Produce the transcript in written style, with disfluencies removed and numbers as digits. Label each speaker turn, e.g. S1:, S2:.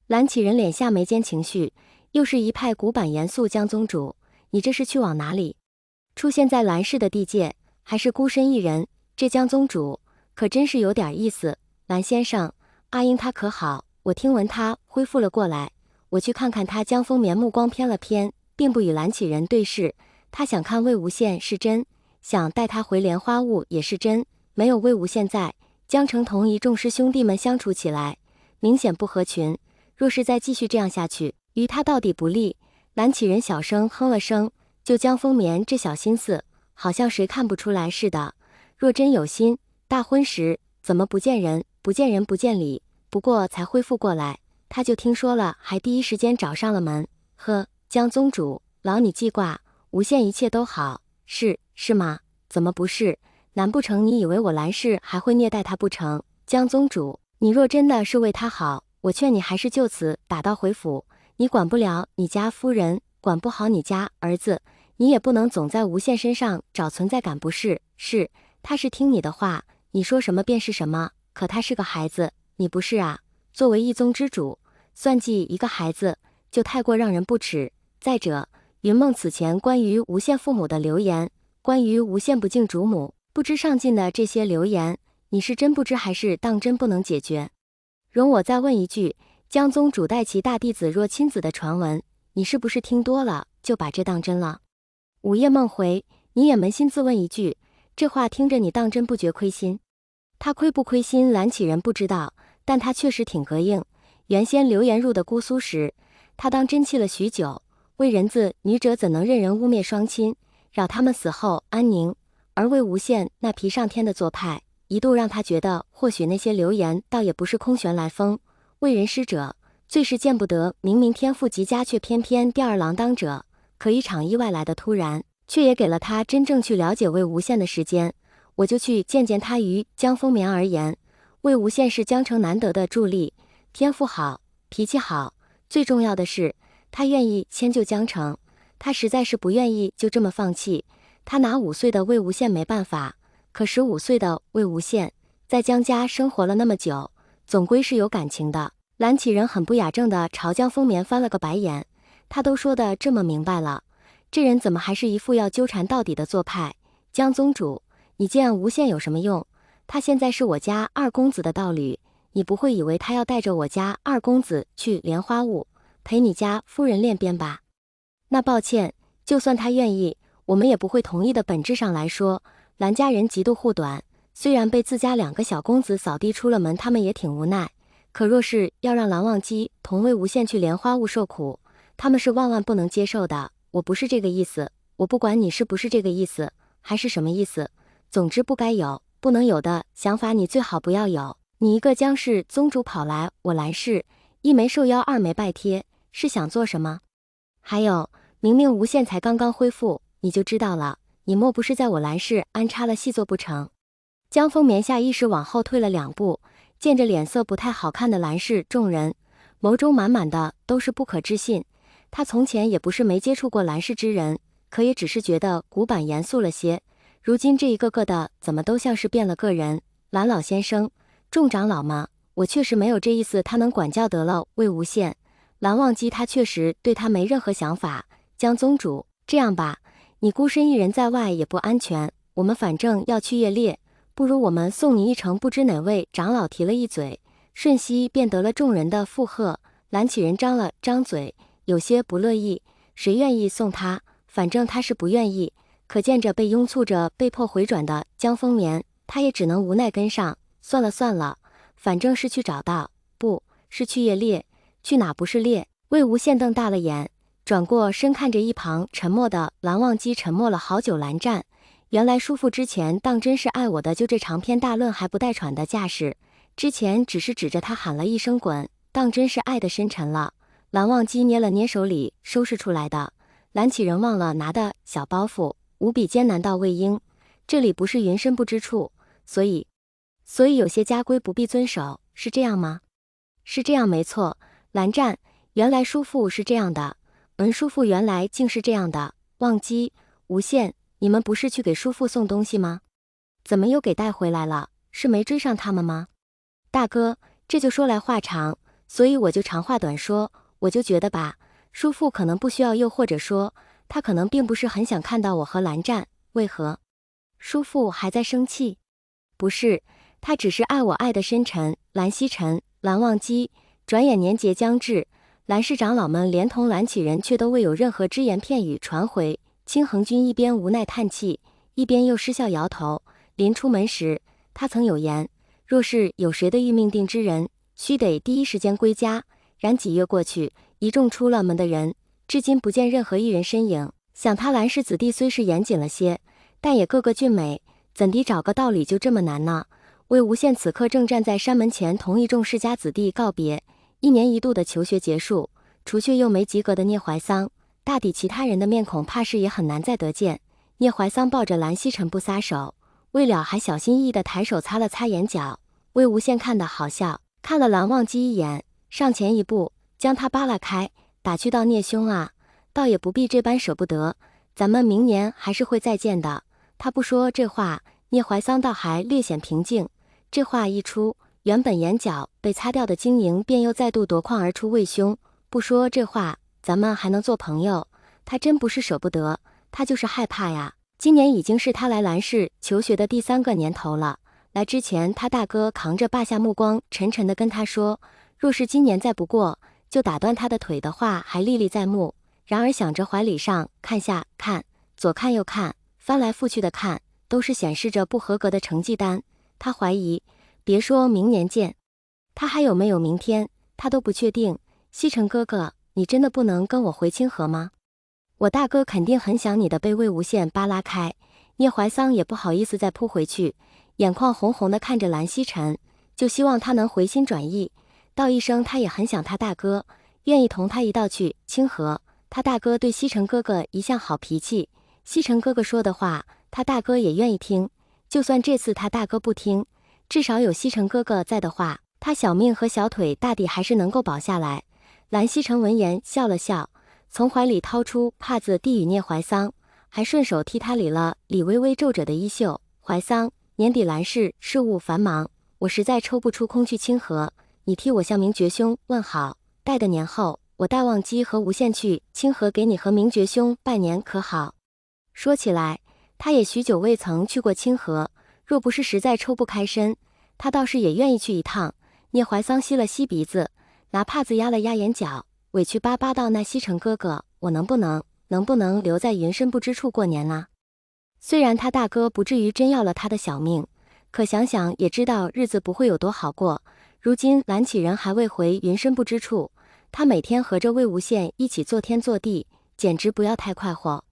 S1: 蓝启仁脸下眉间情绪，又是一派古板严肃。江宗主，你这是去往哪里？出现在蓝氏的地界，还是孤身一人？这江宗主可真是有点意思。蓝先生，阿英他可好？我听闻他恢复了过来，我去看看他。江风眠目光偏了偏，并不与蓝启仁对视。他想看魏无羡是真，想带他回莲花坞也是真。没有魏无羡在，江城同一众师兄弟们相处起来，明显不合群。若是再继续这样下去，于他到底不利。蓝启仁小声哼了声，就江风眠这小心思，好像谁看不出来似的。若真有心，大婚时怎么不见人？不见人不见礼。不过才恢复过来，他就听说了，还第一时间找上了门。呵，江宗主，劳你记挂，无限一切都好。是吗？怎么不是？难不成你以为我蓝氏还会虐待他不成？江宗主，你若真的是为他好，我劝你还是就此打道回府。你管不了你家夫人，管不好你家儿子，你也不能总在无限身上找存在感，不是？是，他是听你的话，你说什么便是什么。可他是个孩子，你不是啊。作为一宗之主，算计一个孩子，就太过让人不齿。再者，云梦此前关于无限父母的流言，关于无限不敬主母，不知上进的这些流言，你是真不知还是当真不能解决？容我再问一句，江宗主待其大弟子若亲子的传闻，你是不是听多了，就把这当真了？午夜梦回，你也扪心自问一句，这话听着你当真不觉亏心？他亏不亏心，蓝启仁不知道，但他确实挺膈应。原先流言入的姑苏时，他当真气了许久，为人子女者怎能任人污蔑双亲，扰他们死后安宁？而魏无羡那皮上天的做派，一度让他觉得，或许那些流言倒也不是空穴来风。为人师者，最是见不得明明天赋极佳，却偏偏吊儿郎当者。可一场意外来的突然，却也给了他真正去了解魏无羡的时间。我就去见见他。于江风眠而言，魏无羡是江城难得的助力，天赋好，脾气好，最重要的是他愿意迁就江城，他实在是不愿意就这么放弃。他拿5岁的魏无羡没办法，可15岁的魏无羡在江家生活了那么久，总归是有感情的。蓝启仁很不雅正的朝江风眠翻了个白眼，他都说的这么明白了，这人怎么还是一副要纠缠到底的做派？江宗主，你见无羡有什么用？他现在是我家二公子的道侣，你不会以为他要带着我家二公子去莲花坞陪你家夫人练鞭吧？那抱歉，就算他愿意，我们也不会同意的。本质上来说，蓝家人极度护短，虽然被自家2个小公子扫地出了门，他们也挺无奈。可若是要让蓝忘机同魏无羡去莲花坞受苦，他们是万万不能接受的。我不是这个意思，我不管你是不是这个意思，还是什么意思，总之不该有，不能有的想法你最好不要有。你一个江氏宗主跑来我蓝氏，一没受邀，二没拜帖，是想做什么？还有，明明无羡才刚刚恢复，你就知道了，你莫不是在我蓝氏安插了细作不成？江风眠下意识往后退了2步，见着脸色不太好看的蓝氏众人，眸中满满的都是不可置信。他从前也不是没接触过蓝氏之人，可也只是觉得古板严肃了些，如今这一个个的怎么都像是变了个人。蓝老先生，众长老吗？我确实没有这意思，他能管教得了魏无羡，蓝忘机他确实对他没任何想法。江宗主，这样吧，你孤身一人在外也不安全，我们反正要去夜猎，不如我们送你一程。不知哪位长老提了一嘴，瞬息便得了众人的附和。蓝启仁张了张嘴，有些不乐意，谁愿意送他？反正他是不愿意。可见着被拥簇着被迫回转的江风眠，他也只能无奈跟上。算了，反正是去找到，不是去夜猎，去哪不是猎？魏无羡瞪大了眼，转过身看着一旁沉默的蓝忘机，沉默了好久。蓝湛，原来叔父之前当真是爱我的，就这长篇大论还不带喘的架势，之前只是指着他喊了一声滚，当真是爱的深沉了。蓝忘机捏了捏手里收拾出来的，蓝启仁忘了拿的小包袱，无比艰难到魏婴，这里不是云深不知处，所以有些家规不必遵守，是这样吗？是这样没错。蓝湛，原来叔父是这样的。叔父原来竟是这样的。忘机，无羡，你们不是去给叔父送东西吗？怎么又给带回来了？是没追上他们吗？大哥，这就说来话长，所以我就长话短说，我就觉得吧，叔父可能不需要，又或者说，他可能并不是很想看到我和蓝湛，为何？叔父还在生气？不是，他只是爱我爱得深沉。蓝曦臣、蓝忘机，转眼年节将至，蓝氏长老们连同蓝启仁却都未有任何只言片语传回。清衡君一边无奈叹气，一边又失笑摇头。临出门时，他曾有言，若是有谁的欲命定之人，须得第一时间归家。然几月过去，一众出了门的人，至今不见任何一人身影。想他蓝氏子弟虽是严谨了些，但也个个俊美，怎地找个道理就这么难呢？魏无羡此刻正站在山门前，同一众世家子弟告别。1年1度的求学结束，除却又没及格的聂怀桑，大抵其他人的面孔怕是也很难再得见。聂怀桑抱着蓝曦臣不撒手，未了还小心翼翼地抬手擦了擦眼角。魏无羡看得好笑，看了蓝忘机一眼，上前一步，将他扒拉开，打趣道：“聂兄啊，倒也不必这般舍不得，咱们明年还是会再见的。”他不说这话，聂怀桑倒还略显平静。这话一出，原本眼角被擦掉的晶莹便又再度夺眶而出。魏兄，不说这话，咱们还能做朋友？他真不是舍不得，他就是害怕呀。今年已经是他来蓝氏求学的第3个年头了。来之前，他大哥扛着霸下目光，沉沉地跟他说，若是今年再不过，就打断他的腿的话还历历在目。然而想着怀里上看下看，左看右看，翻来覆去的看，都是显示着不合格的成绩单。他怀疑，别说明年见，他还有没有明天，他都不确定。曦臣哥哥，你真的不能跟我回清河吗？我大哥肯定很想你的。被魏无羡扒拉开，聂怀桑也不好意思再扑回去，眼眶红红的看着蓝曦臣，就希望他能回心转意，道一声他也很想他大哥，愿意同他一道去清河。他大哥对曦臣哥哥一向好脾气，曦臣哥哥说的话，他大哥也愿意听。就算这次他大哥不听，至少有曦臣哥哥在的话，他小命和小腿大抵还是能够保下来。蓝曦臣闻言笑了笑，从怀里掏出帕子递与聂怀桑，还顺手替他理了理微微皱褶的衣袖。怀桑，年底蓝氏事务繁忙，我实在抽不出空去清河，你替我向明觉兄问好，待的年后，我带忘机和无限去清河给你和明觉兄拜年，可好？说起来，他也许久未曾去过清河，若不是实在抽不开身，他倒是也愿意去一趟。聂怀桑吸了吸鼻子，拿帕子压了压眼角，委屈巴巴道：“那曦臣哥哥，我能不能留在云深不知处过年啊？”虽然他大哥不至于真要了他的小命，可想想也知道日子不会有多好过。如今蓝启仁还未回云深不知处，他每天和着魏无羡一起做天做地，简直不要太快活。